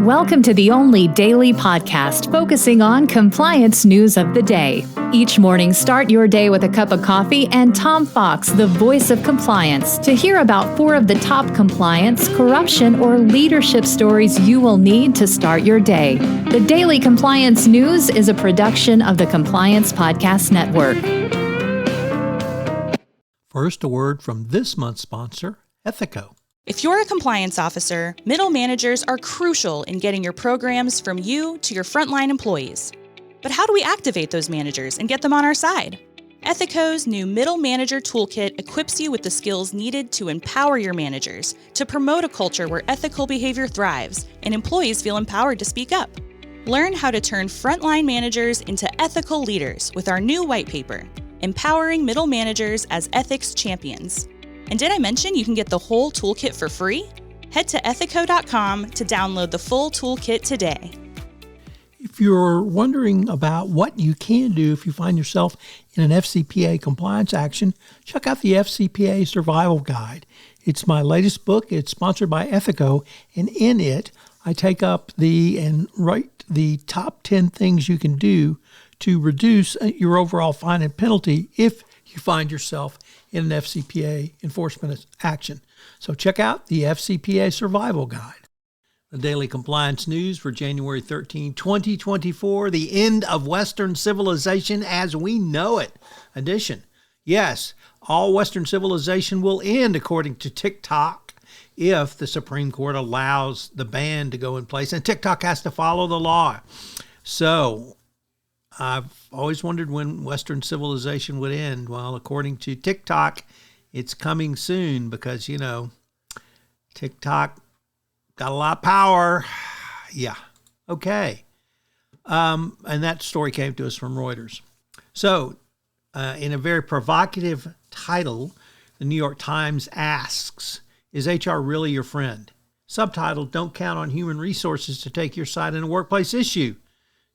Welcome to the only daily podcast focusing on compliance news of the day. Each morning, start your day with a cup of coffee and Tom Fox, the voice of compliance, to hear about 4 of the top compliance, corruption, or leadership stories you will need to start your day. The Daily Compliance News is a production of the Compliance Podcast Network. First, a word from this month's sponsor, Ethico. If you're a compliance officer, middle managers are crucial in getting your programs from you to your frontline employees. But how do we activate those managers and get them on our side? Ethico's new Middle Manager Toolkit equips you with the skills needed to empower your managers, to promote a culture where ethical behavior thrives and employees feel empowered to speak up. Learn how to turn frontline managers into ethical leaders with our new white paper, Empowering Middle Managers as Ethics Champions. And did I mention you can get the whole toolkit for free? Head to ethico.com to download the full toolkit today. If you're wondering about what you can do if you find yourself in an FCPA compliance action, check out the FCPA Survival Guide. It's my latest book. It's sponsored by Ethico, and in it, I take up and write the top 10 things you can do to reduce your overall fine and penalty if you find yourself in an FCPA enforcement action. So check out the FCPA Survival Guide. The Daily Compliance News for January 13, 2024, the end of Western civilization as we know it edition. Yes, all Western civilization will end according to TikTok if the Supreme Court allows the ban to go in place, and TikTok has to follow the law. So I've always wondered when Western civilization would end. Well, according to TikTok, it's coming soon because, TikTok got a lot of power. Yeah. Okay. And that story came to us from Reuters. So, in a very provocative title, the New York Times asks, is HR really your friend? Subtitled, don't count on human resources to take your side in a workplace issue,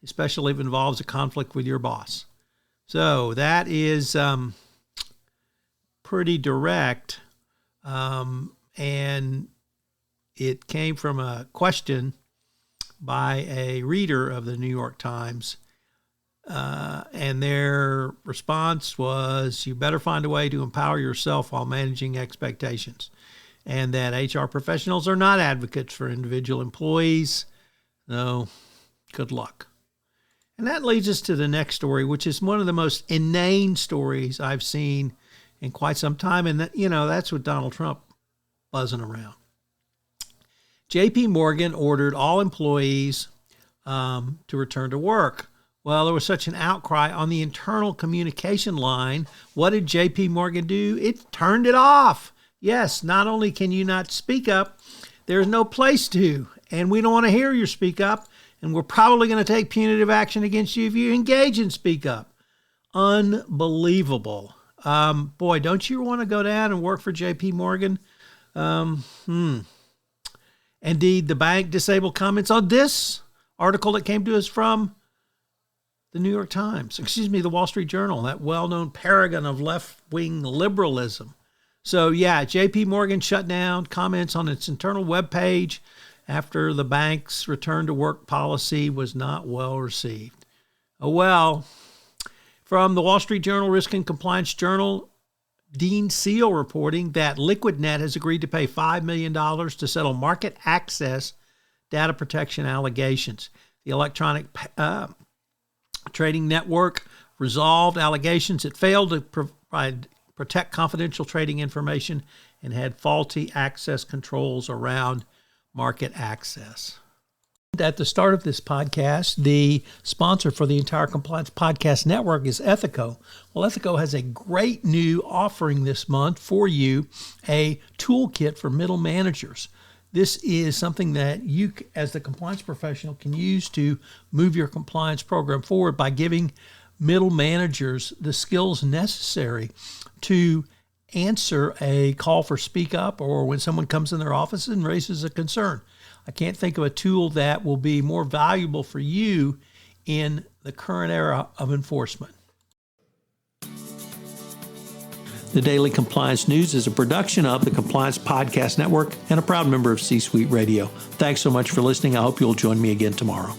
especially if it involves a conflict with your boss. So that is pretty direct, and it came from a question by a reader of the New York Times, and their response was, you better find a way to empower yourself while managing expectations, and that HR professionals are not advocates for individual employees. No, good luck. And that leads us to the next story, which is one of the most inane stories I've seen in quite some time. And, that's with Donald Trump buzzing around. JPMorgan ordered all employees to return to work. Well, there was such an outcry on the internal communication line. What did JPMorgan do? It turned it off. Yes, not only can you not speak up, there's no place to. And we don't want to hear you speak up. And we're probably going to take punitive action against you if you engage in speak up. Unbelievable. Boy, don't you want to go down and work for JPMorgan? Indeed, the bank disabled comments on this article that came to us from the New York Times, the Wall Street Journal, that well-known paragon of left-wing liberalism. So yeah, JPMorgan shut down comments on its internal webpage after the bank's return to work policy was not well received. Oh well. From the Wall Street Journal Risk and Compliance Journal, Dean Seal reporting that LiquidNet has agreed to pay $5 million to settle market access data protection allegations. The electronic trading network resolved allegations it failed to protect confidential trading information and had faulty access controls around market access. At the start of this podcast, the sponsor for the entire Compliance Podcast Network is Ethico. Well, Ethico has a great new offering this month for you, a toolkit for middle managers. This is something that you, as the compliance professional, can use to move your compliance program forward by giving middle managers the skills necessary to answer a call for speak up or when someone comes in their office and raises a concern. I can't think of a tool that will be more valuable for you in the current era of enforcement. The Daily Compliance News is a production of the Compliance Podcast Network and a proud member of C-Suite Radio. Thanks so much for listening. I hope you'll join me again tomorrow.